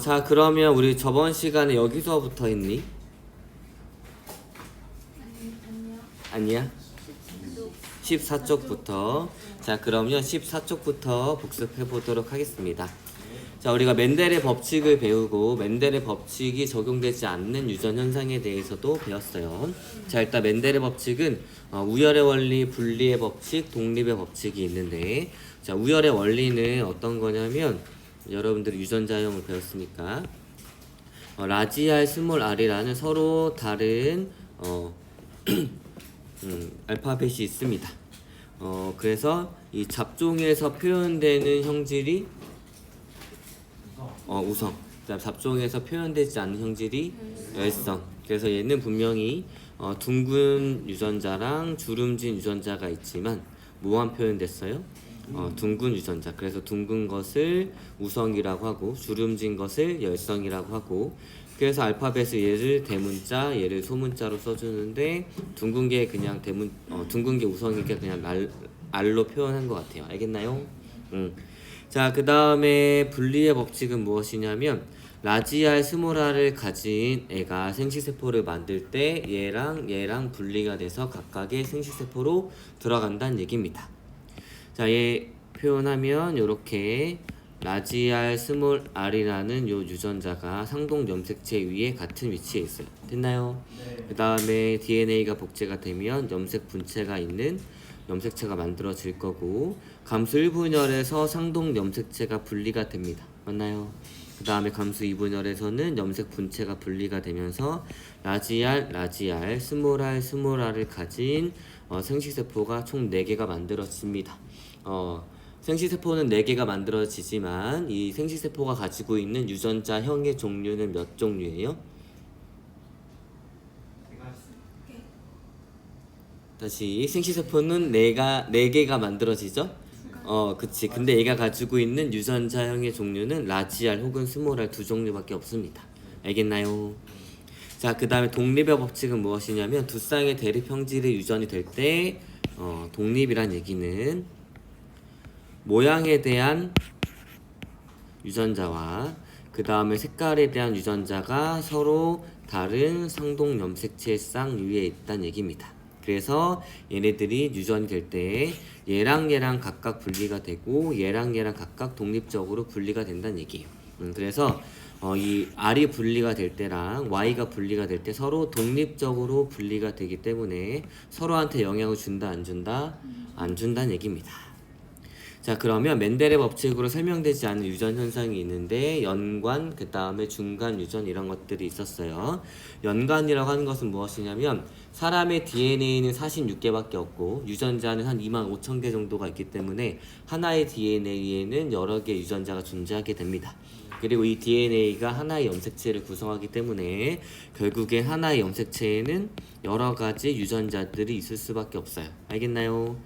자, 그러면 우리 저번 시간에 여기서부터 했니? 아니야? 14쪽부터. 자, 그러면 14쪽부터 복습해 보도록 하겠습니다. 자, 우리가 맨델의 법칙을 배우고 맨델의 법칙이 적용되지 않는 유전 현상에 대해서도 배웠어요. 자, 일단 맨델의 법칙은 우열의 원리, 분리의 법칙, 독립의 법칙이 있는데, 자, 우열의 원리는 어떤 거냐면 여러분들이 유전자형을 배웠으니까 라지 R, 스몰 r이라는 서로 다른 알파벳이 있습니다. 그래서 이 잡종에서 표현되는 형질이 우성. 그다음 잡종에서 표현되지 않는 형질이 열성. 그래서 얘는 분명히 둥근 유전자랑 주름진 유전자가 있지만 뭐만 표현됐어요? 둥근 유전자. 그래서 둥근 것을 우성이라고 하고 주름진 것을 열성이라고 하고, 그래서 알파벳을 얘를 대문자, 얘를 소문자로 써주는데 둥근 게 그냥 둥근 게 우성이니까 그냥 알로 표현한 것 같아요. 알겠나요? 자, 그 다음에 분리의 법칙은 무엇이냐면 라지 R, 스몰 r을 가진 애가 생식세포를 만들 때 얘랑 분리가 돼서 각각의 생식세포로 들어간다는 얘기입니다. 자, 얘 표현하면 요렇게 라지 R, 스몰 r이라는 요 유전자가 상동 염색체 위에 같은 위치에 있어요. 됐나요? 네. 그 다음에 DNA가 복제가 되면 염색 분체가 있는 염색체가 만들어질 거고, 감수 1분열에서 상동 염색체가 분리가 됩니다. 맞나요? 그 다음에 감수 2분열에서는 염색 분체가 분리가 되면서 라지 R, 스몰 r을 가진 생식세포가 총 4개가 만들어집니다. 생식세포는 4개가 만들어지지만 이 생식세포가 가지고 있는 유전자형의 종류는 몇 종류예요? 다시, 생식세포는 4개가 만들어지죠? 그치. 근데 얘가 가지고 있는 유전자형의 종류는 라지 R 혹은 스몰 R 2종류밖에 없습니다. 알겠나요? 자, 그 다음에 독립의 법칙은 무엇이냐면 두 쌍의 대립 형질이 유전이 될 때 독립이란 얘기는 모양에 대한 유전자와 그 다음에 색깔에 대한 유전자가 서로 다른 상동 염색체 쌍 위에 있다는 얘기입니다. 그래서 얘네들이 유전이 될 때 얘랑 각각 분리가 되고 얘랑 각각 독립적으로 분리가 된다는 얘기예요. 그래서 이 R이 분리가 될 때랑 Y가 분리가 될 때 서로 독립적으로 분리가 되기 때문에 서로한테 영향을 준다 안 준다? 안 준다는 얘기입니다. 자, 그러면 맨델의 법칙으로 설명되지 않은 유전 현상이 있는데 연관, 그 다음에 중간 유전 이런 것들이 있었어요. 연관이라고 하는 것은 무엇이냐면 사람의 DNA는 46개밖에 없고 유전자는 한 25,000개 정도가 있기 때문에 하나의 DNA에는 여러 개의 유전자가 존재하게 됩니다. 그리고 이 DNA가 하나의 염색체를 구성하기 때문에 결국에 하나의 염색체에는 여러 가지 유전자들이 있을 수밖에 없어요. 알겠나요?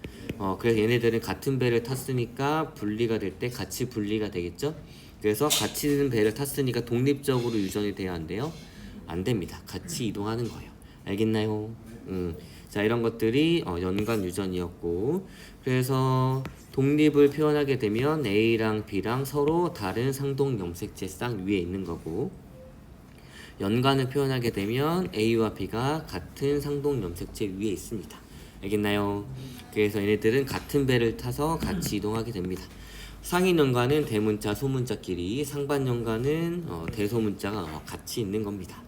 그래서 얘네들은 같은 배를 탔으니까 분리가 될 때 같이 분리가 되겠죠? 그래서 같이 있는 배를 탔으니까 독립적으로 유전이 돼야 안 돼요? 안 됩니다. 같이 이동하는 거예요. 알겠나요? 자, 이런 것들이 연관 유전이었고, 그래서 독립을 표현하게 되면 A랑 B랑 서로 다른 상동 염색체 쌍 위에 있는 거고, 연관을 표현하게 되면 A와 B가 같은 상동 염색체 위에 있습니다. 알겠나요? 그래서 얘네들은 같은 배를 타서 같이 이동하게 됩니다. 상인 연관은 대문자, 소문자끼리, 상반 연관은 대소문자가 같이 있는 겁니다.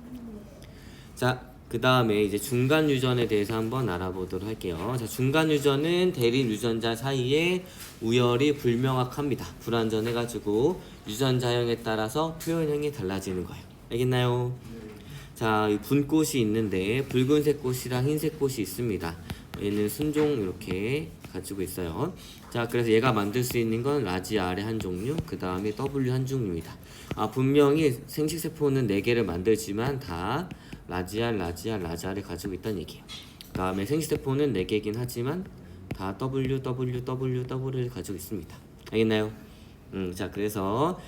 자, 그 다음에 이제 중간 유전에 대해서 한번 알아보도록 할게요. 자, 중간 유전은 대립 유전자 사이에 우열이 불명확합니다. 불완전해가지고 유전자형에 따라서 표현형이 달라지는 거예요. 알겠나요? 자, 이 분꽃이 있는데 붉은색 꽃이랑 흰색 꽃이 있습니다. 얘는 순종 이렇게 가지고 있어요. 자, 그래서 얘가 만들 수 있는 건 라지 R의 한 종류, 그 다음에 W 한 종류입니다. 분명히 생식세포는 4개를 만들지만 다 라지 R을 가지고 있다는 얘기예요. 그 다음에 생식세포는 4개이긴 하지만 다 W를 가지고 있습니다. 알겠나요? 자, 그래서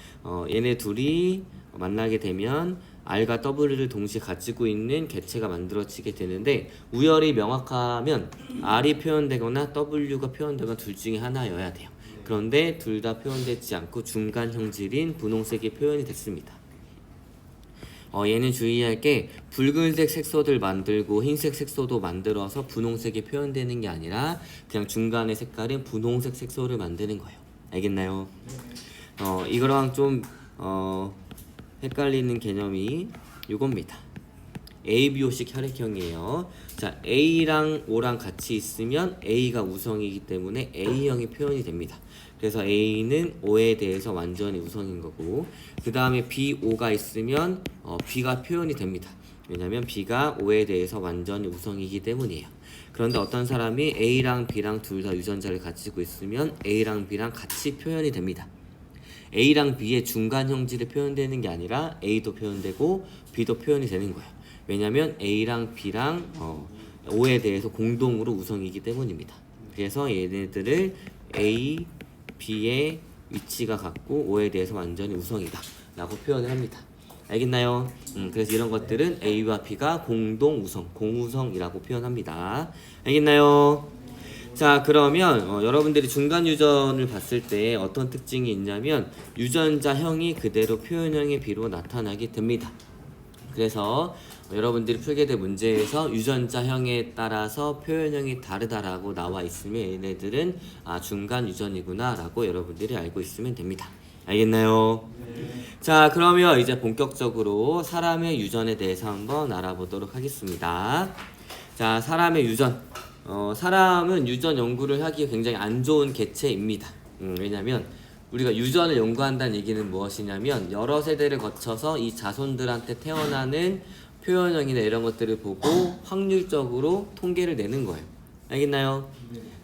얘네 둘이 만나게 되면 R과 W를 동시에 가지고 있는 개체가 만들어지게 되는데 우열이 명확하면 R이 표현되거나 W가 표현되거나 둘 중에 하나여야 돼요. 그런데 둘 다 표현되지 않고 중간 형질인 분홍색이 표현이 됐습니다. 얘는 주의할 게 붉은색 색소들 만들고 흰색 색소도 만들어서 분홍색이 표현되는 게 아니라 그냥 중간의 색깔인 분홍색 색소를 만드는 거예요. 알겠나요? 이거랑 좀 헷갈리는 개념이 이겁니다. ABO식 혈액형이에요. 자, A랑 O랑 같이 있으면 A가 우성이기 때문에 A형이 표현이 됩니다. 그래서 A는 O에 대해서 완전히 우성인 거고, 그 다음에 B, O가 있으면 B가 표현이 됩니다. 왜냐면 B가 O에 대해서 완전히 우성이기 때문이에요. 그런데 어떤 사람이 A랑 B랑 둘 다 유전자를 가지고 있으면 A랑 B랑 같이 표현이 됩니다. A랑 B의 중간 형질이 표현되는 게 아니라 A도 표현되고 B도 표현이 되는 거예요. 왜냐면 A랑 B랑 O에 대해서 공동으로 우성이기 때문입니다. 그래서 얘네들을 A, B의 위치가 같고 O에 대해서 완전히 우성이다 라고 표현을 합니다. 알겠나요? 그래서 이런 것들은 A와 B가 공동 우성, 공우성이라고 표현합니다. 알겠나요? 자, 그러면 여러분들이 중간 유전을 봤을 때 어떤 특징이 있냐면 유전자형이 그대로 표현형의 B로 나타나게 됩니다. 그래서 여러분들이 풀게 될 문제에서 유전자형에 따라서 표현형이 다르다라고 나와 있으면 얘네들은 중간 유전이구나 라고 여러분들이 알고 있으면 됩니다. 알겠나요? 자, 그러면 이제 본격적으로 사람의 유전에 대해서 한번 알아보도록 하겠습니다. 자, 사람의 유전. 사람은 유전 연구를 하기에 굉장히 안 좋은 개체입니다. 왜냐면 우리가 유전을 연구한다는 얘기는 무엇이냐면 여러 세대를 거쳐서 이 자손들한테 태어나는 표현형이나 이런 것들을 보고 확률적으로 통계를 내는 거예요. 알겠나요?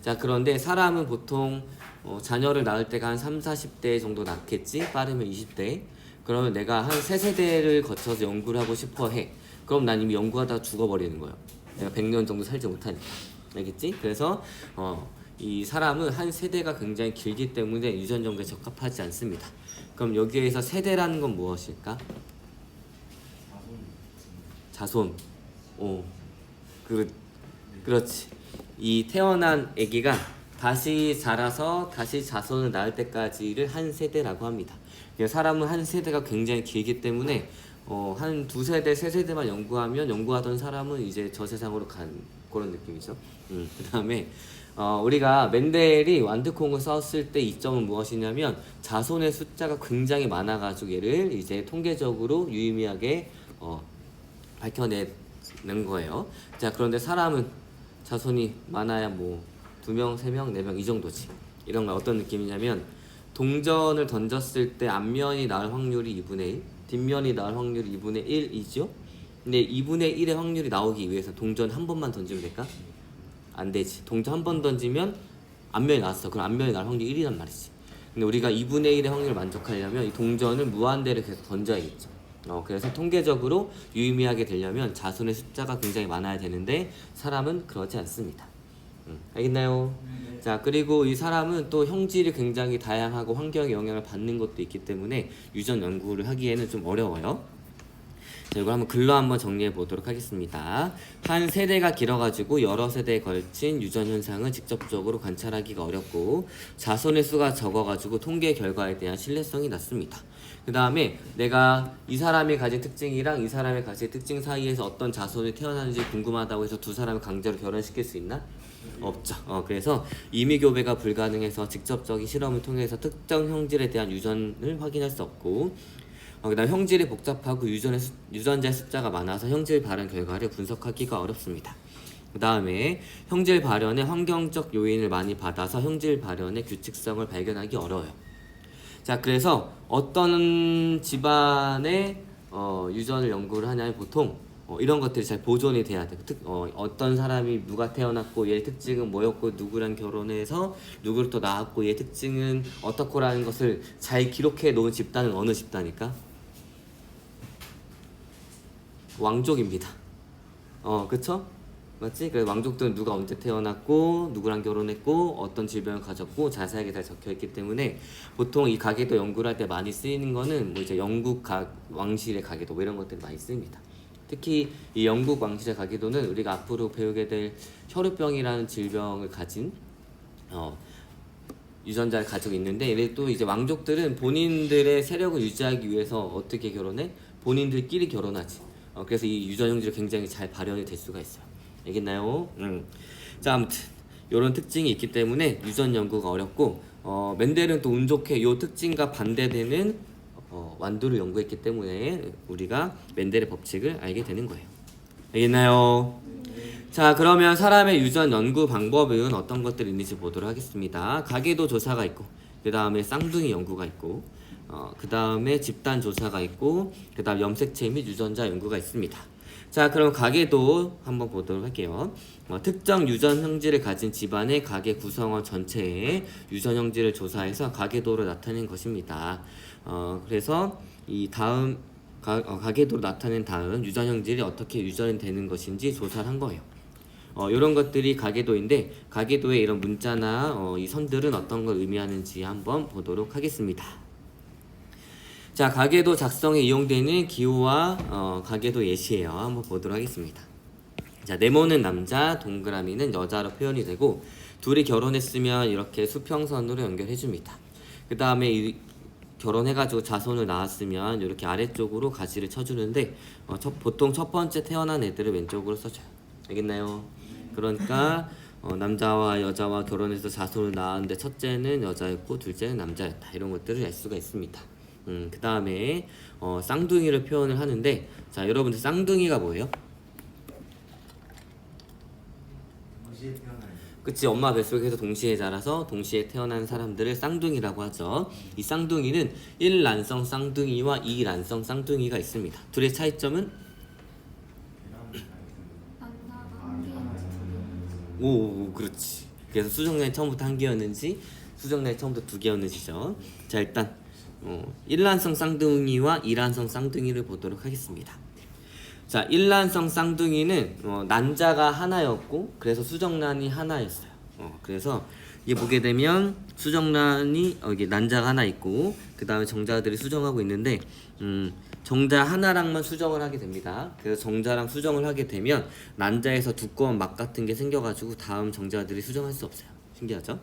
자, 그런데 사람은 보통 자녀를 낳을 때가 한 3, 40대 정도 낳겠지? 빠르면 20대. 그러면 내가 한 3세대를 거쳐서 연구를 하고 싶어 해. 그럼 난 이미 연구하다가 죽어버리는 거예요. 내가 100년 정도 살지 못하니까. 알겠지? 그래서 이 사람은 한 세대가 굉장히 길기 때문에 유전 연구에 적합하지 않습니다. 그럼 여기에서 세대라는 건 무엇일까? 자손. 그렇지. 이 태어난 아기가 다시 자라서 다시 자손을 낳을 때까지를 한 세대라고 합니다. 사람은 한 세대가 굉장히 길기 때문에 한 두 세대, 세 세대만 연구하던 사람은 이제 저 세상으로 간 그런 느낌이죠. 그 다음에 우리가 멘델이 완두콩을 썼을 때 이점은 무엇이냐면 자손의 숫자가 굉장히 많아가지고 얘를 이제 통계적으로 유의미하게 밝혀내는 거예요. 자, 그런데 사람은 자손이 많아야 뭐 2명, 3명, 4명 이 정도지. 이런 건 어떤 느낌이냐면 동전을 던졌을 때 앞면이 나올 확률이 2분의 1, 뒷면이 나올 확률이 2분의 1이죠. 근데 2분의 1의 확률이 나오기 위해서 동전 한 번만 던지면 될까? 안 되지. 동전 한 번 던지면 앞면이 나왔어. 그럼 앞면이 나올 확률이 1이란 말이지. 근데 우리가 2분의 1의 확률을 만족하려면 이 동전을 무한대를 계속 던져야겠죠. 그래서 통계적으로 유의미하게 되려면 자손의 숫자가 굉장히 많아야 되는데 사람은 그러지 않습니다. 알겠나요? 자, 그리고 이 사람은 또 형질이 굉장히 다양하고 환경의 영향을 받는 것도 있기 때문에 유전 연구를 하기에는 좀 어려워요. 자, 이걸 한번 글로 한번 정리해 보도록 하겠습니다. 한 세대가 길어가지고 여러 세대에 걸친 유전 현상을 직접적으로 관찰하기가 어렵고 자손의 수가 적어가지고 통계 결과에 대한 신뢰성이 낮습니다. 그 다음에 내가 이 사람이 가진 특징이랑 이 사람이 가진 특징 사이에서 어떤 자손이 태어나는지 궁금하다고 해서 두 사람을 강제로 결혼시킬 수 있나? 없죠. 그래서 임의교배가 불가능해서 직접적인 실험을 통해서 특정 형질에 대한 유전을 확인할 수 없고 그다음 형질이 복잡하고 유전자의 숫자가 많아서 형질 발현 결과를 분석하기가 어렵습니다. 그 다음에 형질 발현에 환경적 요인을 많이 받아서 형질 발현의 규칙성을 발견하기 어려워요. 자, 그래서 어떤 집안의 유전을 연구를 하냐면 보통 이런 것들이 잘 보존이 돼야 돼. 어떤 사람이 누가 태어났고 얘의 특징은 뭐였고 누구랑 결혼해서 누구를 또 낳았고 얘의 특징은 어떻고라는 것을 잘 기록해 놓은 집단은 어느 집단일까? 왕족입니다. 그쵸? 맞지? 그래서 왕족들은 누가 언제 태어났고 누구랑 결혼했고 어떤 질병을 가졌고 자세하게 다 적혀있기 때문에 보통 이 가계도 연구를 할 때 많이 쓰이는 거는 뭐 이제 영국 왕실의 가계도 뭐 이런 것들이 많이 쓰입니다. 특히 이 영국 왕실의 가계도는 우리가 앞으로 배우게 될 혈우병이라는 질병을 가진 유전자를 가지고 있는데 얘네 또 이제 왕족들은 본인들의 세력을 유지하기 위해서 어떻게 결혼해? 본인들끼리 결혼하지. 그래서 이 유전 형질이 굉장히 잘 발현이 될 수가 있어요. 알겠나요? 자, 아무튼 이런 특징이 있기 때문에 유전 연구가 어렵고 멘델은 또 운 좋게 이 특징과 반대되는 완두를 연구했기 때문에 우리가 멘델의 법칙을 알게 되는 거예요. 알겠나요? 자, 그러면 사람의 유전 연구 방법은 어떤 것들이 있는지 보도록 하겠습니다. 가계도 조사가 있고, 그 다음에 쌍둥이 연구가 있고, 그 다음에 집단 조사가 있고, 그 다음 염색체 및 유전자 연구가 있습니다. 자, 그럼 가계도 한번 보도록 할게요. 특정 유전 형질을 가진 집안의 가계 구성원 전체의 유전 형질을 조사해서 가계도를 나타낸 것입니다. 그래서 이 다음 가계도로 나타낸 다음 유전 형질이 어떻게 유전이 되는 것인지 조사를 한 거예요. 이런 것들이 가계도인데 가계도의 이런 문자나 이 선들은 어떤 걸 의미하는지 한번 보도록 하겠습니다. 자, 가계도 작성에 이용되는 기호와 가계도 예시예요. 한번 보도록 하겠습니다. 자, 네모는 남자, 동그라미는 여자로 표현이 되고 둘이 결혼했으면 이렇게 수평선으로 연결해 줍니다. 그 다음에 결혼해가지고 자손을 낳았으면 이렇게 아래쪽으로 가지를 쳐주는데 보통 첫 번째 태어난 애들을 왼쪽으로 써줘요. 알겠나요? 그러니까 남자와 여자와 결혼해서 자손을 낳았는데 첫째는 여자였고 둘째는 남자였다. 이런 것들을 알 수가 있습니다. 그 다음에 쌍둥이를 표현을 하는데 자, 여러분들 쌍둥이가 뭐예요? 그치, 엄마 뱃속에서 동시에 자라서 동시에 태어난 사람들을 쌍둥이라고 하죠. 이 쌍둥이는 1란성 쌍둥이와 2란성 쌍둥이가 있습니다. 둘의 차이점은? 오, 그렇지. 그래서 수정란이 처음부터 한 개였는지 수정란이 처음부터 두 개였는지죠. 자, 일단 1란성 쌍둥이와 2란성 쌍둥이를 보도록 하겠습니다. 자, 1란성 쌍둥이는 난자가 하나였고 그래서 수정란이 하나였어요. 그래서 이게 보게 되면 수정란이 이게 난자가 하나 있고 그 다음에 정자들이 수정하고 있는데 정자 하나랑만 수정을 하게 됩니다. 그래서 정자랑 수정을 하게 되면 난자에서 두꺼운 막 같은 게 생겨가지고 다음 정자들이 수정할 수 없어요. 신기하죠?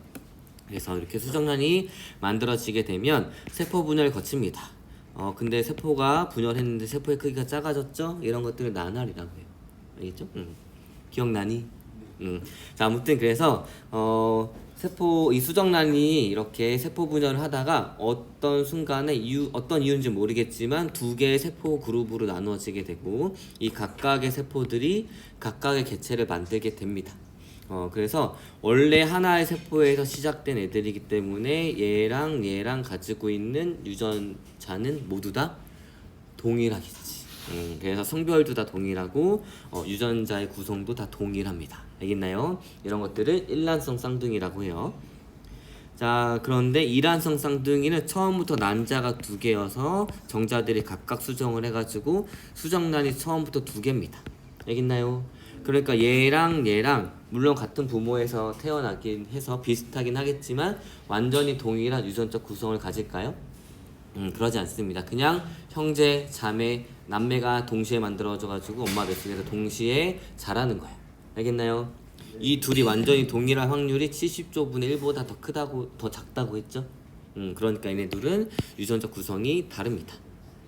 그래서 이렇게 수정란이 만들어지게 되면 세포 분열을 거칩니다. 근데 세포가 분열했는데 세포의 크기가 작아졌죠? 이런 것들을 나날이라고 해요. 알겠죠? 기억나니? 자, 아무튼 그래서 세포 이 수정란이 이렇게 세포 분열을 하다가 어떤 순간에 어떤 이유인지 모르겠지만 두 개의 세포 그룹으로 나누어지게 되고 이 각각의 세포들이 각각의 개체를 만들게 됩니다. 그래서 원래 하나의 세포에서 시작된 애들이기 때문에 얘랑 가지고 있는 유전자는 모두 다 동일하겠지. 그래서 성별도 다 동일하고 유전자의 구성도 다 동일합니다. 알겠나요? 이런 것들을 1란성 쌍둥이라고 해요. 자, 그런데 2란성 쌍둥이는 처음부터 난자가 두 개여서 정자들이 각각 수정을 해가지고 수정란이 처음부터 두 개입니다. 알겠나요? 그러니까 얘랑 물론 같은 부모에서 태어나긴 해서 비슷하긴 하겠지만 완전히 동일한 유전적 구성을 가질까요? 그러지 않습니다. 그냥 형제, 자매, 남매가 동시에 만들어져가지고 엄마 뱃속에서 동시에 자라는 거예요. 알겠나요? 이 둘이 완전히 동일한 확률이 70조분의 1보다 더 크다고, 더 작다고 했죠? 그러니까 얘네 둘은 유전적 구성이 다릅니다.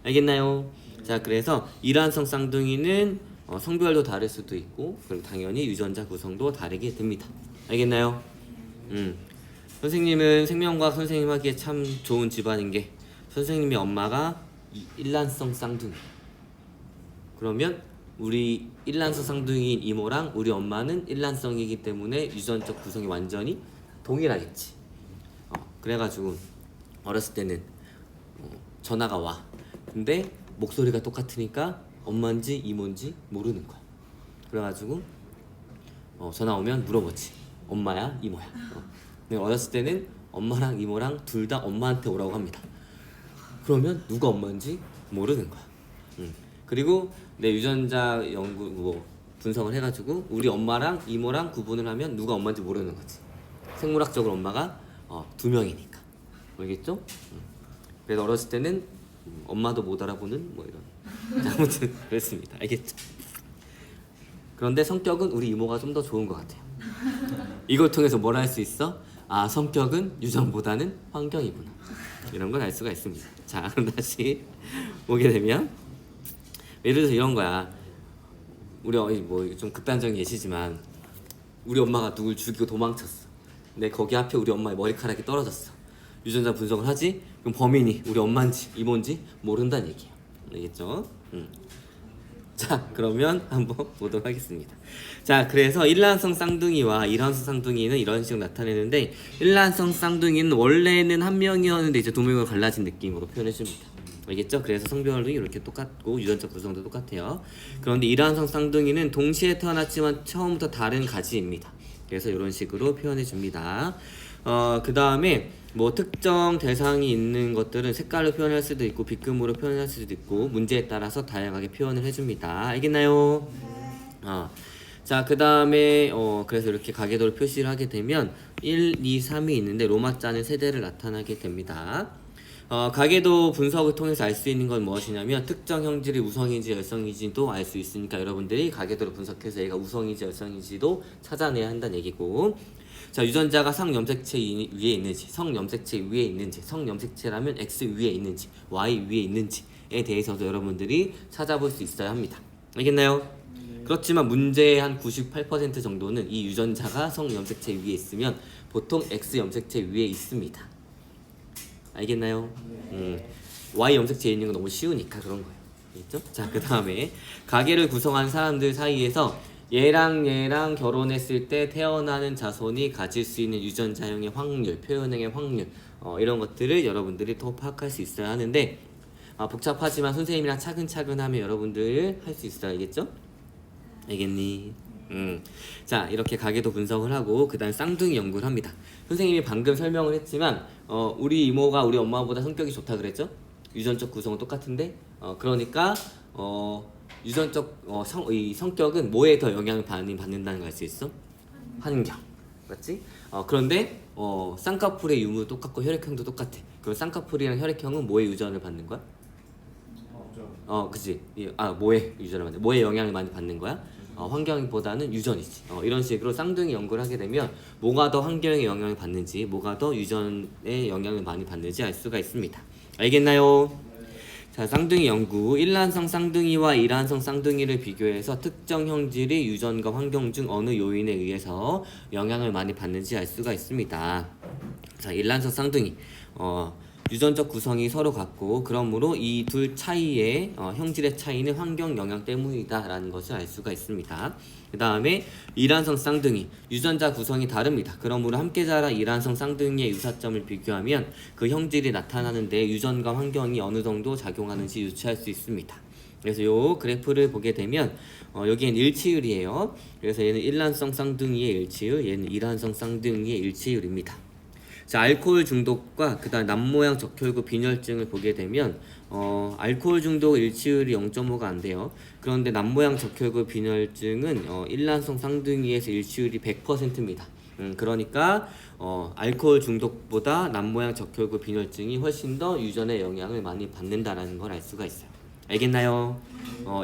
알겠나요? 자, 그래서 이란성 쌍둥이는 성별도 다를 수도 있고 그리고 당연히 유전자 구성도 다르게 됩니다. 알겠나요? 선생님은 생명과학 선생님 하기에 참 좋은 집안인 게 선생님의 엄마가 일란성 쌍둥이. 그러면 우리 일란성 쌍둥이인 이모랑 우리 엄마는 일란성이기 때문에 유전적 구성이 완전히 동일하겠지. 그래가지고 어렸을 때는 전화가 와. 근데 목소리가 똑같으니까 엄마인지 이모인지 모르는 거야. 그래가지고 전화 오면 물어보지. 엄마야, 이모야. 근데 어렸을 때는 엄마랑 이모랑 둘 다 엄마한테 오라고 합니다. 그러면 누가 엄마인지 모르는 거야. 그리고 내 유전자 연구 분석을 해가지고 우리 엄마랑 이모랑 구분을 하면 누가 엄마인지 모르는 거지. 생물학적으로 엄마가 두 명이니까. 알겠죠? 그래서 어렸을 때는 엄마도 못 알아보는 뭐 이런. 아무튼 그렇습니다. 알겠죠? 그런데 성격은 우리 이모가 좀 더 좋은 것 같아요. 이걸 통해서 뭘 할 수 있어? 아, 성격은 유전보다는 환경이구나. 이런 걸 알 수가 있습니다. 자, 그럼 다시 보게 되면 예를 들어서 이런 거야. 우리 뭐좀 극단적인 예시지만 우리 엄마가 누굴 죽이고 도망쳤어. 근데 거기 앞에 우리 엄마의 머리카락이 떨어졌어. 유전자 분석을 하지? 그럼 범인이 우리 엄마인지 이모인지 모른다는 얘기예요. 알겠죠? 자, 그러면 한번 보도록 하겠습니다. 자, 그래서 일란성 쌍둥이와 이란성 쌍둥이는 이런 식으로 나타내는데, 일란성 쌍둥이는 원래는 한 명이었는데 이제 두 명으로 갈라진 느낌으로 표현해줍니다. 알겠죠? 그래서 성별도 이렇게 똑같고 유전적 구성도 똑같아요. 그런데 이란성 쌍둥이는 동시에 태어났지만 처음부터 다른 가지입니다. 그래서 이런 식으로 표현해줍니다. 그 다음에 뭐 특정 대상이 있는 것들은 색깔로 표현할 수도 있고 빗금으로 표현할 수도 있고 문제에 따라서 다양하게 표현을 해줍니다. 알겠나요? 자, 그 다음에 그래서 이렇게 가계도를 표시를 하게 되면 1, 2, 3이 있는데 로마자는 세대를 나타나게 됩니다. 가계도 분석을 통해서 알 수 있는 건 무엇이냐면 특정 형질이 우성인지 열성인지도 알 수 있으니까 여러분들이 가계도를 분석해서 얘가 우성인지 열성인지도 찾아내야 한다는 얘기고, 자, 유전자가 성염색체 위에 있는지, 성염색체 위에 있는지, 성염색체라면 X 위에 있는지, Y 위에 있는지에 대해서도 여러분들이 찾아볼 수 있어야 합니다. 알겠나요? 그렇지만 문제의 한 98% 정도는 이 유전자가 성염색체 위에 있으면 보통 X 염색체 위에 있습니다. 알겠나요? Y 염색체에 있는 건 너무 쉬우니까 그런 거예요. 알겠죠? 자, 그 다음에 가계를 구성한 사람들 사이에서 얘랑 결혼했을 때 태어나는 자손이 가질 수 있는 유전자형의 확률, 표현형의 확률, 이런 것들을 여러분들이 더 파악할 수 있어야 하는데, 복잡하지만 선생님이랑 차근차근 하면 여러분들 할 수 있어요. 알겠죠? 알겠니? 자, 이렇게 가계도 분석을 하고 그 다음 쌍둥이 연구를 합니다. 선생님이 방금 설명을 했지만 우리 이모가 우리 엄마보다 성격이 좋다 그랬죠? 유전적 구성은 똑같은데 그러니까 유전적 이 성격은 뭐에 더 영향을 많이 받는다는 걸 알 수 있어? 환경, 맞지? 그런데 쌍꺼풀의 유무 똑같고 혈액형도 똑같아. 그럼 쌍꺼풀이랑 혈액형은 뭐의 유전을 받는 거야? 그치? 뭐의 유전을 받는? 뭐의 영향을 많이 받는 거야? 환경보다는 유전이지. 이런 식으로 쌍둥이 연구를 하게 되면 뭐가 더 환경에 영향을 받는지, 뭐가 더 유전에 영향을 많이 받는지 알 수가 있습니다. 알겠나요? 자, 쌍둥이 연구. 일란성 쌍둥이와 이란성 쌍둥이를 비교해서 특정 형질이 유전과 환경 중 어느 요인에 의해서 영향을 많이 받는지 알 수가 있습니다. 자, 일란성 쌍둥이. 유전적 구성이 서로 같고 그러므로 이 둘 차이의 형질의 차이는 환경 영향 때문이다라는 것을 알 수가 있습니다. 그 다음에 이란성 쌍둥이, 유전자 구성이 다릅니다. 그러므로 함께 자란 이란성 쌍둥이의 유사점을 비교하면 그 형질이 나타나는데 유전과 환경이 어느 정도 작용하는지 유추할 수 있습니다. 그래서 요 그래프를 보게 되면 여기엔 일치율이에요. 그래서 얘는 일란성 쌍둥이의 일치율, 얘는 이란성 쌍둥이의 일치율입니다. 자, 알코올 중독과 그다음 남모양 적혈구 빈혈증을 보게 되면 알코올 중독 일치율이 0.5가 안 돼요. 그런데 남모양 적혈구 빈혈증은 일란성 쌍둥이에서 일치율이 100%입니다. 그러니까 알코올 중독보다 남모양 적혈구 빈혈증이 훨씬 더 유전의 영향을 많이 받는다라는 걸 알 수가 있어요. 알겠나요?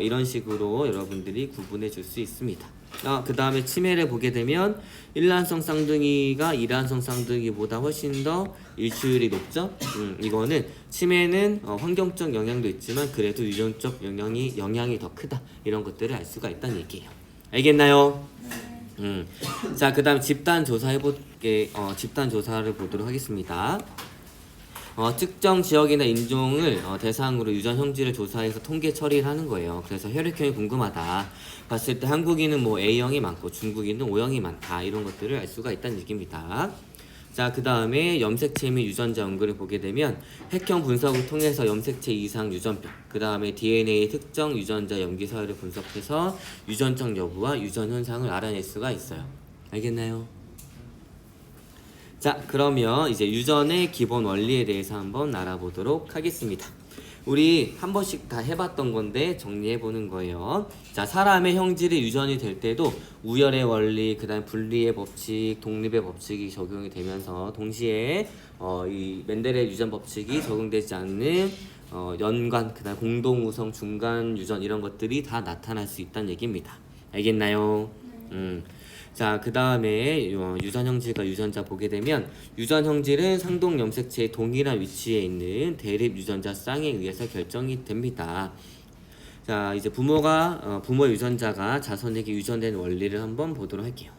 이런 식으로 여러분들이 구분해 줄 수 있습니다. 그 다음에 치매를 보게 되면 일란성 쌍둥이가 이란성 쌍둥이보다 훨씬 더 일치율이 높죠. 이거는 치매는 환경적 영향도 있지만 그래도 유전적 영향이 더 크다, 이런 것들을 알 수가 있다는 얘기예요. 알겠나요? 자, 그 다음 집단 조사 해볼게. 집단 조사를 보도록 하겠습니다. 특정 지역이나 인종을 대상으로 유전 형질을 조사해서 통계 처리를 하는 거예요. 그래서 혈액형이 궁금하다 봤을 때 한국인은 뭐 A형이 많고 중국인은 O형이 많다, 이런 것들을 알 수가 있다는 얘기입니다. 자, 그 다음에 염색체 및 유전자 연구를 보게 되면 핵형 분석을 통해서 염색체 이상 유전병, 그 다음에 DNA 특정 유전자 염기 사유를 분석해서 유전적 여부와 유전 현상을 알아낼 수가 있어요. 알겠나요? 자, 그러면 이제 유전의 기본 원리에 대해서 한번 알아보도록 하겠습니다. 우리 한 번씩 다 해봤던 건데 정리해보는 거예요. 자, 사람의 형질이 유전이 될 때도 우열의 원리, 그 다음 분리의 법칙, 독립의 법칙이 적용이 되면서 동시에 이 멘델의 유전 법칙이 적용되지 않는 연관, 그 다음 공동우성, 중간 유전, 이런 것들이 다 나타날 수 있다는 얘기입니다. 알겠나요? 자, 그 다음에 유전 형질과 유전자 보게 되면 유전 형질은 상동 염색체의 동일한 위치에 있는 대립 유전자 쌍에 의해서 결정이 됩니다. 자, 이제 부모 유전자가 자손에게 유전된 원리를 한번 보도록 할게요.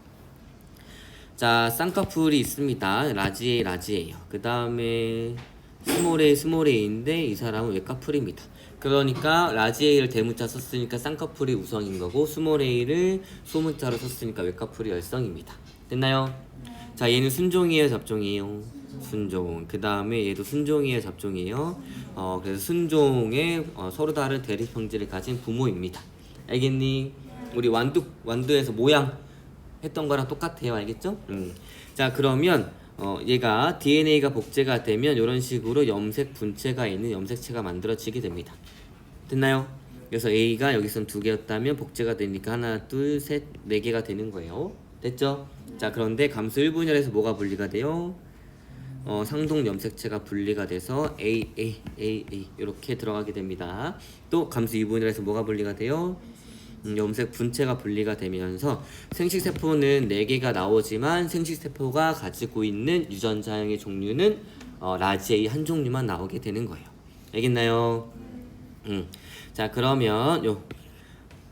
자, 쌍꺼풀이 있습니다. 라지에이, 라지에이요. 그 다음에 스몰에이, 스몰에이인데 이 사람은 외꺼풀입니다. 그러니까 라지에이를 대문자 썼으니까 쌍꺼풀이 우성인 거고 스몰에이를 소문자로 썼으니까 외꺼풀이 열성입니다. 됐나요? 자, 얘는 순종이에요, 잡종이에요? 순종. 그 다음에 얘도 순종이에요, 잡종이에요? 그래서 순종의 서로 다른 대립 형질을 가진 부모입니다. 알겠니? 우리 완두에서 모양 했던 거랑 똑같아요. 알겠죠? 자, 그러면 얘가 DNA가 복제가 되면 이런 식으로 염색 분체가 있는 염색체가 만들어지게 됩니다. 됐나요? 그래서 A가 여기선 2개였다면 복제가 되니까 하나, 둘, 셋, 4개가 되는 거예요. 됐죠? 자, 그런데 감수 1분열에서 뭐가 분리가 돼요? 상동 염색체가 분리가 돼서 A 이렇게 들어가게 됩니다. 또 감수 2분열에서 뭐가 분리가 돼요? 염색 분체가 분리가 되면서 생식세포는 4개가 나오지만 생식세포가 가지고 있는 유전자형의 종류는 라지에이 한 종류만 나오게 되는 거예요. 알겠나요? 자, 그러면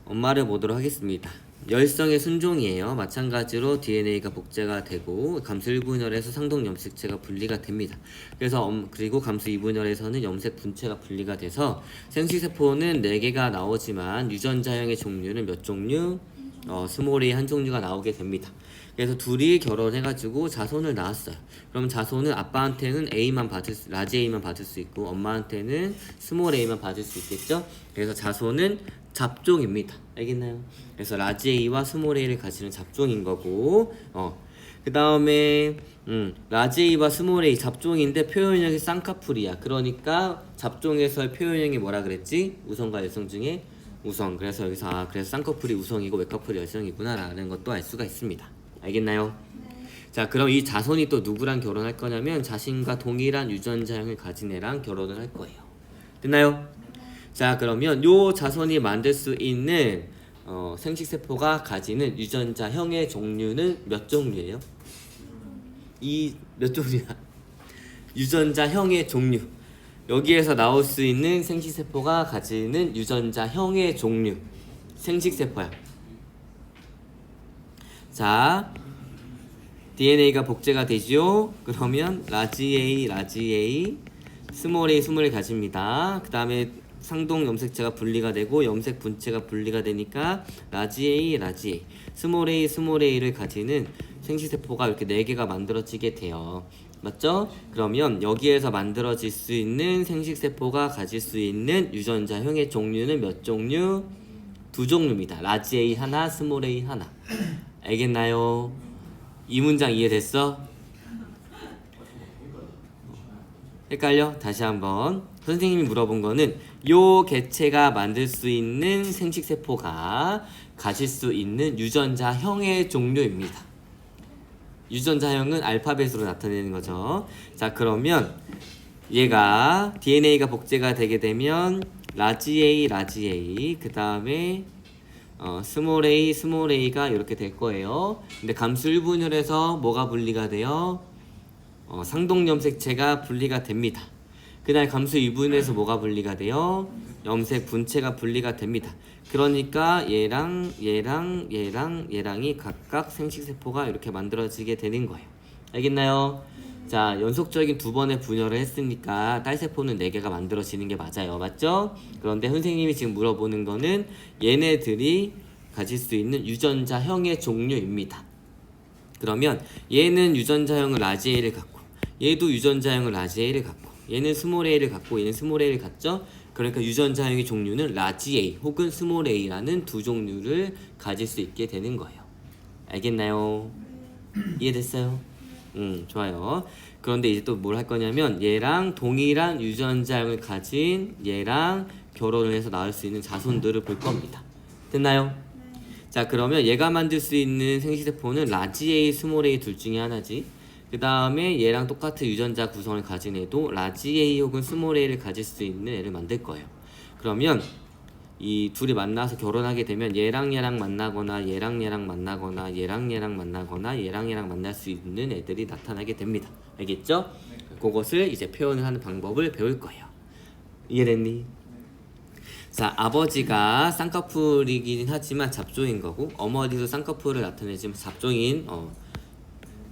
엄마를 보도록 하겠습니다. 열성의 순종이에요. 마찬가지로 DNA가 복제가 되고 감수 1분열에서 상동 염색체가 분리가 됩니다. 그래서 그리고 감수 2분열에서는 염색 분체가 분리가 돼서 생식세포는 4개가 나오지만 유전자형의 종류는 몇 종류? 스몰이 한 종류가 나오게 됩니다. 그래서 둘이 결혼해가지고 자손을 낳았어요. 그럼 자손은 아빠한테는 라지 A만 받을 수 있고 엄마한테는 스몰 A만 받을 수 있겠죠? 그래서 자손은 잡종입니다. 알겠나요? 그래서 라지 A와 스몰 A를 가지는 잡종인 거고 그 다음에 라지 A와 스몰 A 잡종인데 표현형이 쌍꺼풀이야. 그러니까 잡종에서의 표현형이 뭐라 그랬지? 우성과 열성 중에 우성. 그래서 여기서 그래서 쌍꺼풀이 우성이고 외꺼풀이 열성이구나 라는 것도 알 수가 있습니다. 알겠나요? 자, 그럼 이 자손이 또 누구랑 결혼할 거냐면 자신과 동일한 유전자형을 가진 애랑 결혼을 할 거예요. 됐나요? 자, 그러면 요 자손이 만들 수 있는 생식세포가 가지는 유전자형의 종류는 몇 종류예요? 몇 종류야? 유전자형의 종류. 여기에서 나올 수 있는 생식세포가 가지는 유전자형의 종류. 생식세포야. 자, DNA가 복제가 되죠. 그러면 라지 A, 스몰 A를 가집니다. 그 다음에 상동 염색체가 분리가 되고 염색 분체가 분리가 되니까 라지 A, 스몰 A를 가지는 생식세포가 이렇게 4개가 만들어지게 돼요. 맞죠? 그러면 여기에서 만들어질 수 있는 생식세포가 가질 수 있는 유전자형의 종류는 몇 종류? 2종류입니다. 라지 A 하나, 스몰 A 하나. 알겠나요? 이 문장 이해됐어? 헷갈려? 다시 한번. 선생님이 물어본 거는 요 개체가 만들 수 있는 생식세포가 가질 수 있는 유전자형의 종류입니다. 유전자형은 알파벳으로 나타내는 거죠. 자, 그러면 얘가 DNA가 복제가 되게 되면 라지 A, 그 다음에 스몰 A가 이렇게 될 거예요. 근데 감수 1분열에서 뭐가 분리가 돼요? 상동 염색체가 분리가 됩니다. 그 다음에 감수 2분열에서 뭐가 분리가 돼요? 염색 분체가 분리가 됩니다. 그러니까 얘랑이 각각 생식세포가 이렇게 만들어지게 되는 거예요. 알겠나요? 자, 연속적인 2번의 분열을 했으니까 딸세포는 4개가 만들어지는 게 맞아요. 맞죠? 그런데 선생님이 지금 물어보는 거는 얘네들이 가질 수 있는 유전자형의 종류입니다. 그러면 얘는 유전자형을 라지 A를 갖고 얘도 유전자형을 라지 A를 갖고 얘는 스몰 A를 갖고 얘는 스몰 A를 갖죠? 그러니까 유전자형의 종류는 라지 A 혹은 스몰 A라는 2종류를 가질 수 있게 되는 거예요. 알겠나요? 이해됐어요? 좋아요. 그런데 이제 또 뭘 할 거냐면 얘랑 동일한 유전자형을 가진 얘랑 결혼을 해서 낳을 수 있는 자손들을 볼 겁니다. 됐나요? 자, 그러면 얘가 만들 수 있는 생식세포는 라지 A, 스몰 A 둘 중에 하나지. 그 다음에 얘랑 똑같은 유전자 구성을 가진 애도 라지 A 혹은 스몰 A를 가질 수 있는 애를 만들 거예요. 그러면 이 둘이 만나서 결혼하게 되면 얘랑 얘랑 만나거나 얘랑 얘랑 만나거나 얘랑 얘랑 만나거나 얘랑 얘랑 만날 수 있는 애들이 나타나게 됩니다. 알겠죠? 그것을 이제 표현을 하는 방법을 배울 거예요. 이해됐니? 자, 아버지가 쌍꺼풀이긴 하지만 잡종인 거고, 어머니도 쌍꺼풀을 나타내지만 잡종인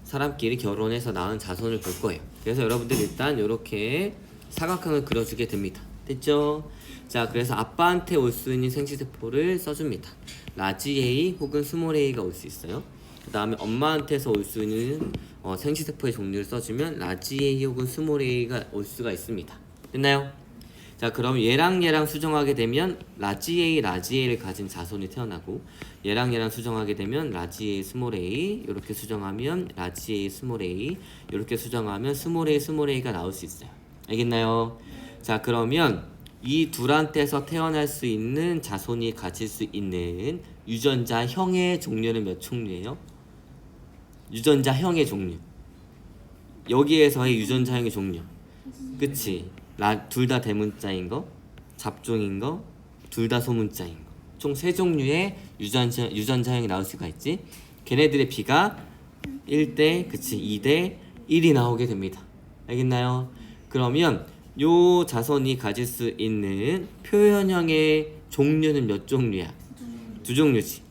사람끼리 결혼해서 낳은 자손을 볼 거예요. 그래서 여러분들 일단 이렇게 사각형을 그려주게 됩니다. 됐죠? 자, 그래서 아빠한테 올 수 있는 생시세포를 써줍니다. 라지 A 혹은 스몰 A가 올 수 있어요. 그 다음에 엄마한테서 올 수 있는 생시세포의 종류를 써주면 라지 A 혹은 스몰 A가 올 수가 있습니다. 됐나요? 자, 그럼 얘랑 얘랑 수정하게 되면 라지 A, 라지 A를 가진 자손이 태어나고, 얘랑 얘랑 수정하게 되면 라지 A, 스몰 A, 이렇게 수정하면 라지 A, 스몰 A, 이렇게 수정하면 스몰 A, 스몰 A가 나올 수 있어요. 알겠나요? 자, 그러면 이 둘한테서 태어날 수 있는 자손이 가질 수 있는 유전자형의 종류는 몇 종류예요? 유전자형의 종류. 여기에서의 유전자형의 종류. 그치? 둘 다 대문자인 거, 잡종인 거, 둘 다 소문자인 거. 총 3종류의 유전자형이 나올 수가 있지. 걔네들의 비가 1대, 그치, 2대 1이 나오게 됩니다. 알겠나요? 그러면 요 자손이 가질 수 있는 표현형의 종류는 몇 종류야? 2종류지.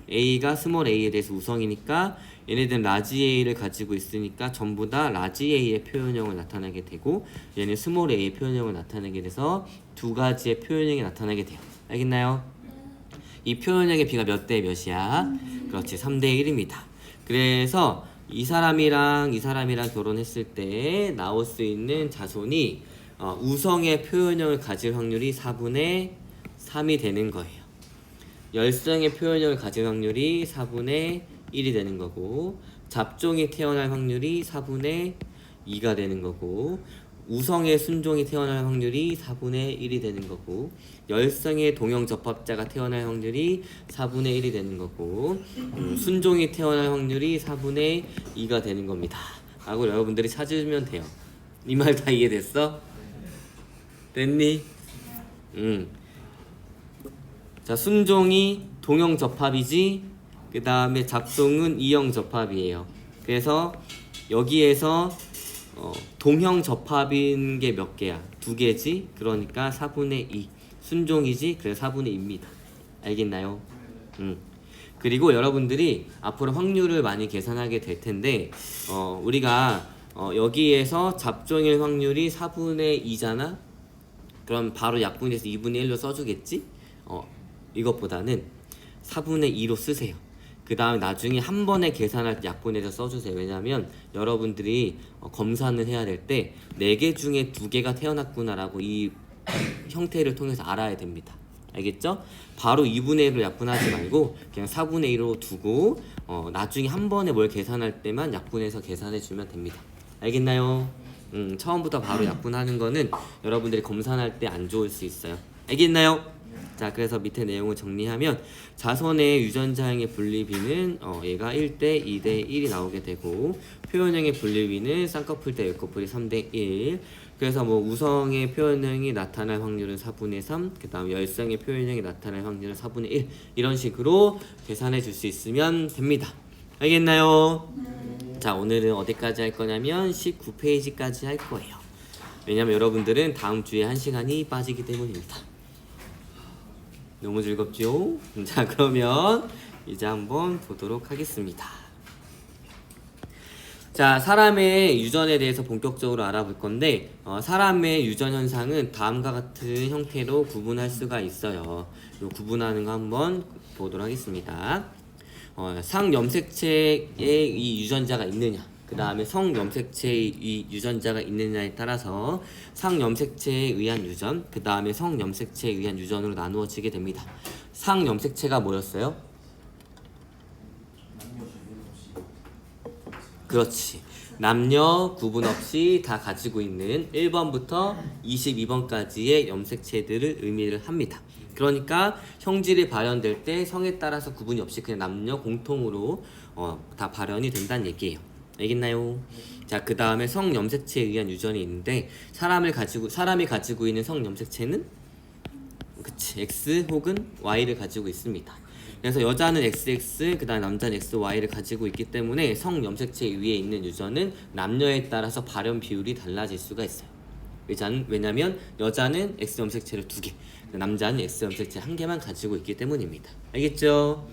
A가 스몰 A에 대해서 우성이니까 얘네들은 라지 A를 가지고 있으니까 전부 다 라지 A의 표현형을 나타내게 되고, 얘는 스몰 A의 표현형을 나타내게 돼서 2가지의 표현형이 나타나게 돼요. 알겠나요? 이 표현형의 비가 몇 대 몇이야? 그렇지, 3대 1입니다. 그래서 이 사람이랑 결혼했을 때 나올 수 있는 자손이 우성의 표현형을 가질 확률이 4분의 3이 되는 거예요. 열성의 표현형을 가질 확률이 4분의 1이 되는 거고, 잡종이 태어날 확률이 4분의 2가 되는 거고, 우성의 순종이 태어날 확률이 4분의 1이 되는 거고, 열성의 동형접합자가 태어날 확률이 4분의 1이 되는 거고, 순종이 태어날 확률이 4분의 2가 되는 겁니다. 라고 여러분들이 찾으면 돼요. 이 말 다 이해됐어? 됐니? 자, 순종이 동형접합이지, 그 다음에 잡종은 이형접합이에요. 그래서 여기에서 동형접합인 게 몇 개야? 2개지? 그러니까 4분의 2. 순종이지? 그래서 4분의 2입니다. 알겠나요? 그리고 여러분들이 앞으로 확률을 많이 계산하게 될 텐데, 우리가 여기에서 잡종일 확률이 4분의 2잖아? 그럼 바로 약분해서 2분의 1로 써주겠지? 이것보다는 4분의 2로 쓰세요. 그 다음에 나중에 한 번에 계산할 때 약분해서 써주세요. 왜냐면 여러분들이 검사는 해야 될 때 4개 중에 2개가 태어났구나라고 이 형태를 통해서 알아야 됩니다. 알겠죠? 바로 2분의 1로 약분하지 말고 그냥 4분의 1로 두고 나중에 한 번에 뭘 계산할 때만 약분해서 계산해주면 됩니다. 알겠나요? 처음부터 바로 약분하는 거는 여러분들이 검사할 때 안 좋을 수 있어요. 알겠나요? 자, 그래서 밑에 내용을 정리하면 자손의 유전자형의 분리비는 얘가 1대 2대 1이 나오게 되고, 표현형의 분리비는 쌍꺼풀 대 열꺼풀이 3대 1. 그래서 뭐 우성의 표현형이 나타날 확률은 4분의 3, 그 다음 열성의 표현형이 나타날 확률은 4분의 1. 이런 식으로 계산해 줄 수 있으면 됩니다. 알겠나요? 자, 오늘은 어디까지 할 거냐면 19페이지까지 할 거예요. 왜냐면 여러분들은 다음 주에 1시간이 빠지기 때문입니다. 너무 즐겁죠? 자, 그러면 이제 한번 보도록 하겠습니다. 자, 사람의 유전에 대해서 본격적으로 알아볼 건데, 사람의 유전 현상은 다음과 같은 형태로 구분할 수가 있어요. 요 구분하는 거 한번 보도록 하겠습니다. 상염색체에 이 유전자가 있느냐, 그 다음에 성염색체에 이 유전자가 있느냐에 따라서 상염색체에 의한 유전, 그 다음에 성염색체에 의한 유전으로 나누어지게 됩니다. 상염색체가 뭐였어요? 그렇지. 남녀 구분 없이 다 가지고 있는 1번부터 22번까지의 염색체들을 의미를 합니다. 그러니까 형질이 발현될 때 성에 따라서 구분이 없이 그냥 남녀 공통으로 다 발현이 된다는 얘기예요. 알겠나요? 자, 그 다음에 성염색체에 의한 유전이 있는데 사람이 가지고 있는 성염색체는 그치, 염색체 X 혹은 Y를 가지고 있습니다. 그래서 여자는 XX, 그다음 남자는 XY를 가지고 있기 때문에 성 염색체 위에 있는 유전은 남녀에 따라서 발현 비율이 달라질 수가 있어요. 왜냐면 여자는 X 염색체를 2개, 남자는 X 염색체 1개만 가지고 있기 때문입니다. 알겠죠?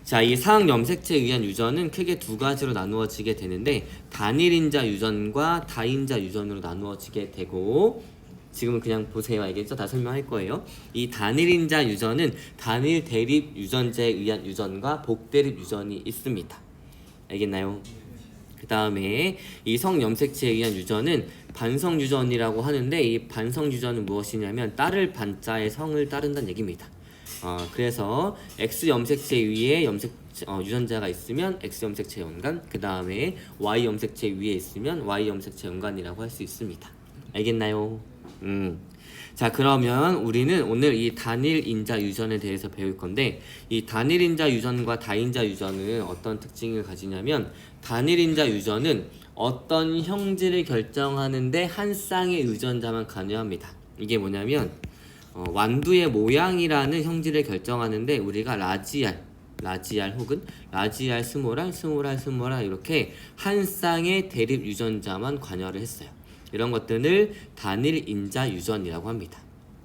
자, 이 상 염색체에 의한 유전은 크게 2가지로 나누어지게 되는데 단일인자 유전과 다인자 유전으로 나누어지게 되고, 지금은 그냥 보세요. 알겠죠? 다 설명할 거예요. 이 단일인자 유전은 단일 대립 유전자에 의한 유전과 복대립 유전이 있습니다. 알겠나요? 그 다음에 이 성염색체에 의한 유전은 반성 유전이라고 하는데, 이 반성 유전은 무엇이냐면 따를 반자의 성을 따른다는 얘기입니다. 그래서 X 염색체 위에 유전자가 있으면 X 염색체 연관, 그 다음에 Y 염색체 위에 있으면 Y 염색체 연관이라고 할 수 있습니다. 알겠나요? 자, 그러면 우리는 오늘 이 단일 인자 유전에 대해서 배울 건데, 이 단일 인자 유전과 다인자 유전은 어떤 특징을 가지냐면, 단일 인자 유전은 어떤 형질을 결정하는데 한 쌍의 유전자만 관여합니다. 이게 뭐냐면 완두의 모양이라는 형질을 결정하는데 우리가 라지알 혹은 라지알 스몰알 이렇게 한 쌍의 대립 유전자만 관여를 했어요. 이런 것들을 단일 인자 유전이라고 합니다.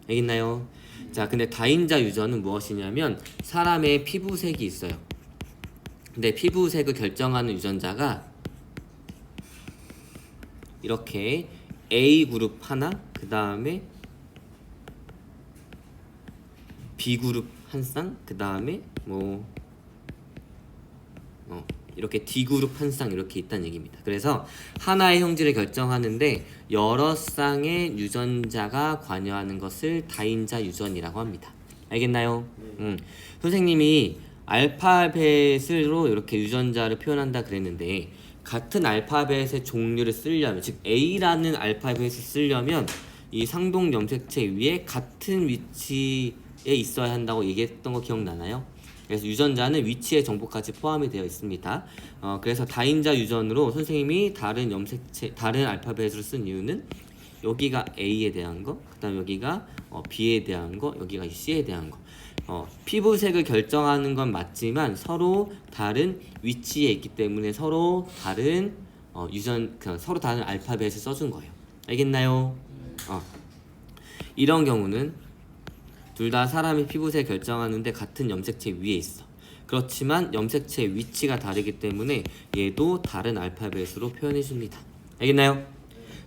알겠나요? 자, 근데 다인자 유전은 무엇이냐면 사람의 피부색이 있어요. 근데 피부색을 결정하는 유전자가 이렇게 A그룹 하나, 그 다음에 B그룹 한 쌍, 그 다음에 이렇게 D그룹 한 쌍 이렇게 있다는 얘기입니다. 그래서 하나의 형질을 결정하는데 여러 쌍의 유전자가 관여하는 것을 다인자 유전이라고 합니다. 알겠나요? 선생님이 알파벳으로 이렇게 유전자를 표현한다 그랬는데, 같은 알파벳의 종류를 쓰려면, 즉 A라는 알파벳을 쓰려면 이 상동 염색체 위에 같은 위치에 있어야 한다고 얘기했던 거 기억나나요? 그래서 유전자는 위치의 정보까지 포함이 되어 있습니다. 그래서 다인자 유전으로 선생님이 다른 알파벳으로 쓴 이유는 여기가 A에 대한 거, 그 다음 여기가 B에 대한 거, 여기가 C에 대한 거. 피부색을 결정하는 건 맞지만 서로 다른 위치에 있기 때문에 서로 다른 서로 다른 알파벳을 써준 거예요. 알겠나요? 이런 경우는 둘 다 사람의 피부색 결정하는데 같은 염색체 위에 있어. 그렇지만 염색체 위치가 다르기 때문에 얘도 다른 알파벳으로 표현해 줍니다. 알겠나요?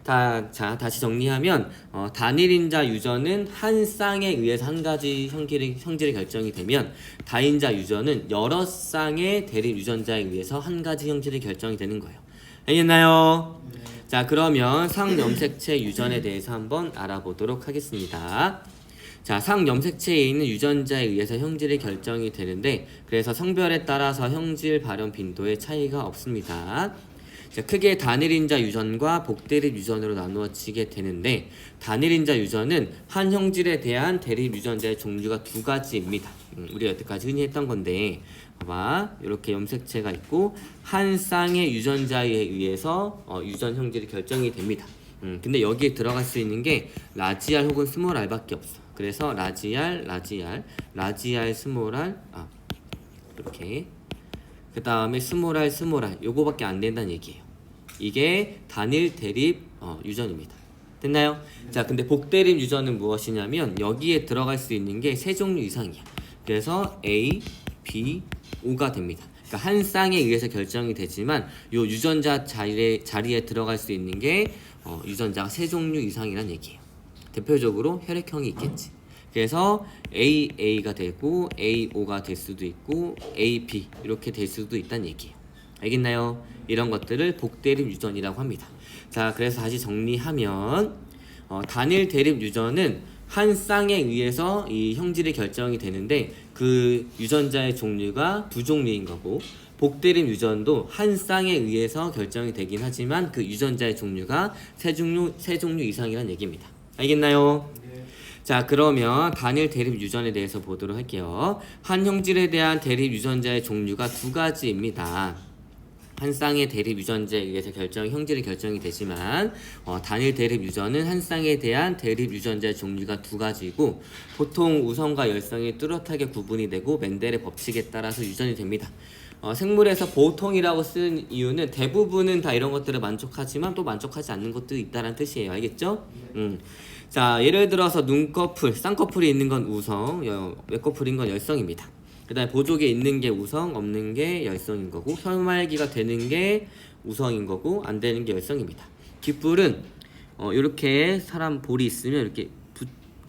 자, 다시 정리하면 단일인자 유전은 한 쌍에 의해서 한 가지 형질이 결정이 되면, 다인자 유전은 여러 쌍의 대립 유전자에 의해서 한 가지 형질이 결정이 되는 거예요. 알겠나요? 네. 자, 그러면 상염색체 유전에 대해서 한번 알아보도록 하겠습니다. 자, 상염색체에 있는 유전자에 의해서 형질이 결정이 되는데, 그래서 성별에 따라서 형질 발현 빈도에 차이가 없습니다. 자, 크게 단일인자 유전과 복대립 유전으로 나누어지게 되는데, 단일인자 유전은 한 형질에 대한 대립 유전자의 종류가 2가지입니다. 우리가 여태까지 흔히 했던 건데, 봐봐, 이렇게 염색체가 있고 한 쌍의 유전자에 의해서 유전 형질이 결정이 됩니다. 근데 여기에 들어갈 수 있는 게 라지알 혹은 스몰알밖에 없어. 그래서 라지알, 스몰알, 이렇게. 그 다음에 스몰알 요거밖에 안 된다는 얘기예요. 이게 단일 대립 유전입니다. 됐나요? 자, 근데 복대립 유전은 무엇이냐면 여기에 들어갈 수 있는 게 3종류 이상이야. 그래서 A, B, O가 됩니다. 그러니까 한 쌍에 의해서 결정이 되지만 요 유전자 자리에 들어갈 수 있는 게 유전자가 3종류 이상이란 얘기예요. 대표적으로 혈액형이 있겠지. 그래서 AA가 되고 AO가 될 수도 있고 AB 이렇게 될 수도 있다는 얘기예요. 알겠나요? 이런 것들을 복대립 유전이라고 합니다. 자, 그래서 다시 정리하면 단일 대립 유전은 한 쌍에 의해서 이 형질이 결정이 되는데 그 유전자의 종류가 2종류인 거고, 복대립 유전도 한 쌍에 의해서 결정이 되긴 하지만 그 유전자의 종류가 3종류 이상이란 얘기입니다. 알겠나요? 자, 그러면 단일 대립 유전에 대해서 보도록 할게요. 한 형질에 대한 대립 유전자의 종류가 2가지입니다. 한 쌍의 대립 유전자에 의해서 형질이 결정이 되지만 단일 대립 유전은 한 쌍에 대한 대립 유전자의 종류가 두 가지고 보통 우성과 열성이 뚜렷하게 구분이 되고 멘델의 법칙에 따라서 유전이 됩니다. 생물에서 보통이라고 쓰는 이유는 대부분은 다 이런 것들을 만족하지만 또 만족하지 않는 것도 있다는 뜻이에요. 알겠죠? 자, 예를 들어서 눈꺼풀, 쌍꺼풀이 있는 건 우성, 외꺼풀인 건 열성입니다. 그 다음에 보조개 있는 게 우성, 없는 게 열성인 거고, 혈말기가 되는 게 우성인 거고, 안 되는 게 열성입니다. 귓불은 이렇게 사람 볼이 있으면 이렇게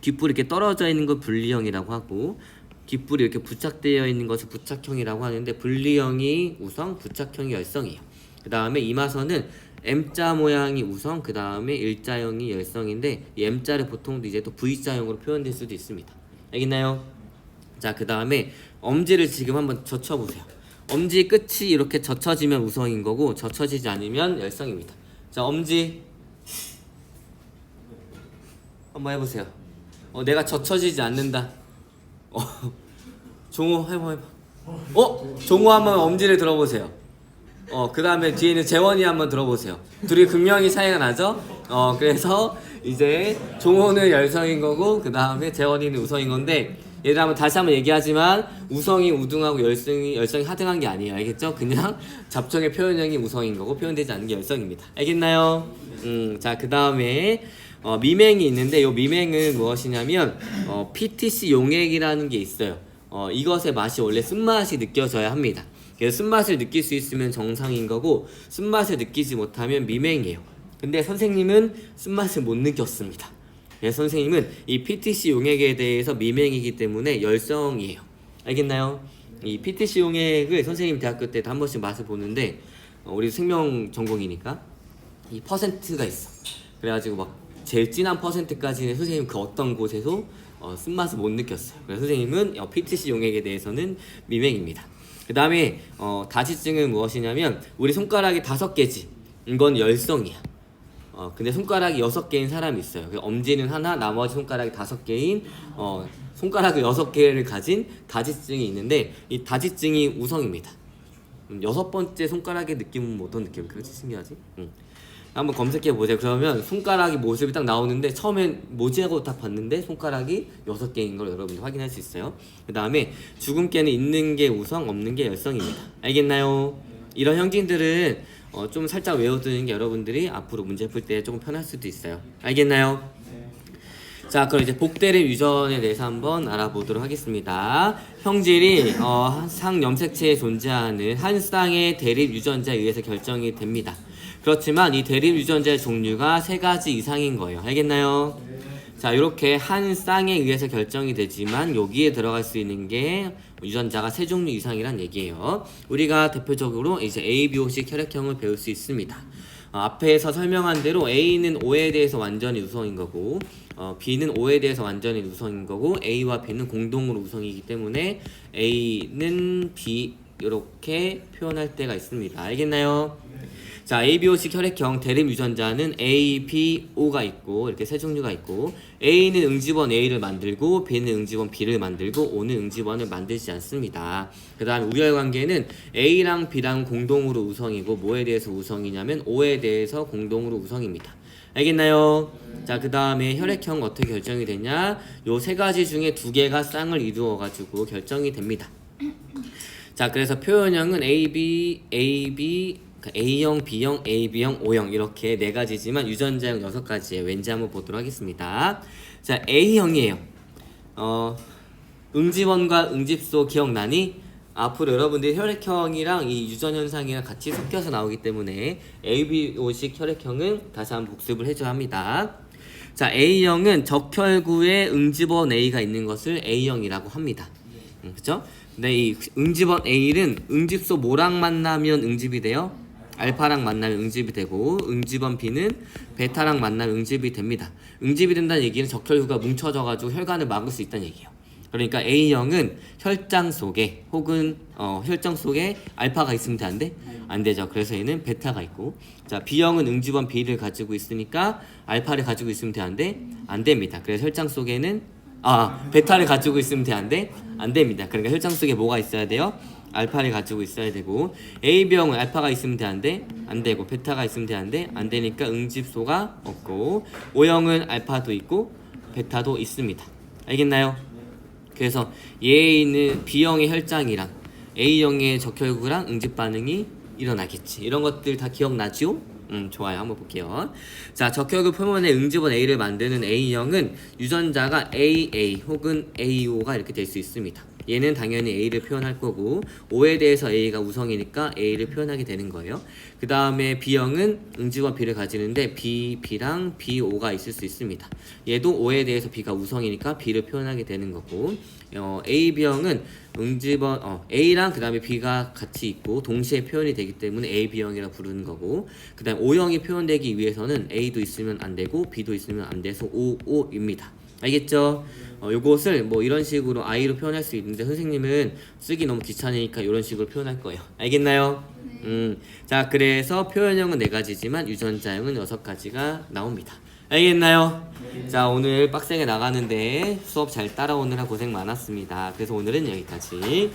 귓불이 이렇게 떨어져 있는 걸 분리형이라고 하고, 귓불이 이렇게 부착되어 있는 것을 부착형이라고 하는데, 분리형이 우성, 부착형이 열성이에요. 그 다음에 이마선은 M자 모양이 우성, 그 다음에 일자형이 열성인데, 이 M자를 보통 이제 또 V자형으로 표현될 수도 있습니다. 알겠나요? 자, 그 다음에 엄지를 지금 한번 젖혀보세요. 엄지 끝이 이렇게 젖혀지면 우성인 거고, 젖혀지지 않으면 열성입니다. 자, 엄지 한번 해보세요. 내가 젖혀지지 않는다. 종호 해봐. 종호 한번 엄지를 들어보세요. 그 다음에 뒤에 있는 재원이 한번 들어보세요. 둘이 극명히 차이가 나죠? 그래서 이제 종호는 열성인 거고, 그 다음에 재원이는 우성인 건데, 얘들 한번 다시 한번 얘기하지만 우성이 우등하고 열성이 하등한 게 아니에요. 알겠죠? 그냥 잡종의 표현형이 우성인 거고 표현되지 않는 게 열성입니다. 알겠나요? 자, 그 다음에 미맹이 있는데, 이 미맹은 무엇이냐면 PTC 용액이라는 게 있어요. 이것의 맛이 원래 쓴맛이 느껴져야 합니다. 그래서 쓴맛을 느낄 수 있으면 정상인 거고, 쓴맛을 느끼지 못하면 미맹이에요. 근데 선생님은 쓴맛을 못 느꼈습니다. 그래서 선생님은 이 PTC 용액에 대해서 미맹이기 때문에 열성이에요. 알겠나요? 이 PTC 용액을 선생님 대학교 때도 한 번씩 맛을 보는데, 우리 생명 전공이니까 이 퍼센트가 있어. 그래가지고 막 제일 진한 퍼센트까지는 선생님 그 어떤 곳에서 쓴맛을 못 느꼈어요. 그래서 선생님은 PTC 용액에 대해서는 미맹입니다. 그 다음에 다시증은 무엇이냐면, 우리 손가락이 5개지. 이건 열성이야. 근데 손가락이 6개인 사람이 있어요. 엄지는 하나, 나머지 손가락이 5개인 손가락을 6개를 가진 다지증이 있는데, 이 다지증이 우성입니다. 6번째 손가락의 느낌은 어떤 느낌? 그렇지 신기하지? 한번 검색해보세요. 그러면 손가락이 모습이 딱 나오는데, 처음엔 뭐지 하고 딱 봤는데 손가락이 6개인 걸 여러분들 확인할 수 있어요. 그 다음에 죽음께는 있는 게 우성, 없는 게 열성입니다. 알겠나요? 이런 형징들은 좀 살짝 외워두는 게 여러분들이 앞으로 문제 풀 때 조금 편할 수도 있어요. 알겠나요? 자, 그럼 이제 복대립 유전에 대해서 한번 알아보도록 하겠습니다. 형질이 상염색체에 존재하는 한 쌍의 대립 유전자에 의해서 결정이 됩니다. 그렇지만 이 대립 유전자의 종류가 3가지 이상인 거예요. 알겠나요? 자, 이렇게 한 쌍에 의해서 결정이 되지만 여기에 들어갈 수 있는 게 유전자가 3종류 이상이란 얘기예요. 우리가 대표적으로 이제 ABO식 혈액형을 배울 수 있습니다. 앞에서 설명한 대로 A는 O에 대해서 완전히 우성인 거고, B는 O에 대해서 완전히 우성인 거고, A와 B는 공동으로 우성이기 때문에 A는 B 이렇게 표현할 때가 있습니다. 알겠나요? 자, ABO식 혈액형 대립 유전자는 A, B, O가 있고, 이렇게 3종류가 있고, A는 응집원 A를 만들고, B는 응집원 B를 만들고, O는 응집원을 만들지 않습니다. 그 다음 우열관계는 A랑 B랑 공동으로 우성이고, 뭐에 대해서 우성이냐면 O에 대해서 공동으로 우성입니다. 알겠나요? 자, 그 다음에 혈액형 어떻게 결정이 되냐? 요 3가지 중에 2개가 쌍을 이루어가지고 결정이 됩니다. 자, 그래서 표현형은 AB, A형, B형, AB형, O형 이렇게 4가지지만 유전자형 6가지예요. 왠지 한번 보도록 하겠습니다. 자, A형이에요. 응집원과 응집소 기억나니? 앞으로 여러분들이 혈액형이랑 이 유전현상이랑 같이 섞여서 나오기 때문에 ABO식 혈액형은 다시 한번 복습을 해줘야 합니다. 자, A형은 적혈구에 응집원 A가 있는 것을 A형이라고 합니다. 그쵸? 근데 이 응집원 A는 응집소 뭐랑 만나면 응집이 돼요? 알파랑 만나면 응집이 되고, 응집원 B는 베타랑 만나면 응집이 됩니다. 응집이 된다는 얘기는 적혈구가 뭉쳐져가지고 혈관을 막을 수 있다는 얘기예요. 그러니까 A형은 혈장 속에 혹은 혈장 속에 알파가 있으면 돼? 안 돼? 안 되죠. 그래서 얘는 베타가 있고, 자, B형은 응집원 B를 가지고 있으니까 알파를 가지고 있으면 돼? 안 돼? 안 됩니다. 그래서 혈장 속에는 베타를 가지고 있으면 돼? 안 돼? 안 됩니다. 그러니까 혈장 속에 뭐가 있어야 돼요? 알파를 가지고 있어야 되고 A병은 알파가 있으면 되는데 안 되고 베타가 있으면 되는데 안 되니까 응집소가 없고 O형은 알파도 있고 베타도 있습니다. 알겠나요? 그래서 얘에 있는 B형의 혈장이랑 A형의 적혈구랑 응집 반응이 일어나겠지. 이런 것들 다 기억나죠? 좋아요. 한번 볼게요. 자, 적혈구 표면에 응집원 A를 만드는 A형은 유전자가 AA 혹은 AO가 이렇게 될 수 있습니다. 얘는 당연히 A를 표현할 거고 O에 대해서 A가 우성이니까 A를 표현하게 되는 거예요. 그 다음에 B형은 응집원 B를 가지는데 B랑 BO가 있을 수 있습니다. 얘도 O에 대해서 B가 우성이니까 B를 표현하게 되는 거고 AB형은 응집원 A랑 그 다음에 B가 같이 있고 동시에 표현이 되기 때문에 AB형이라 부르는 거고 그 다음에 O형이 표현되기 위해서는 A도 있으면 안 되고 B도 있으면 안 돼서 OO입니다. 알겠죠? 요것을 뭐 이런 식으로 I로 표현할 수 있는데 선생님은 쓰기 너무 귀찮으니까 이런 식으로 표현할 거예요. 알겠나요? 자, 그래서 표현형은 4가지지만 유전자형은 6가지가 나옵니다. 알겠나요? 자, 오늘 빡세게 나가는데 수업 잘 따라오느라 고생 많았습니다. 그래서 오늘은 여기까지.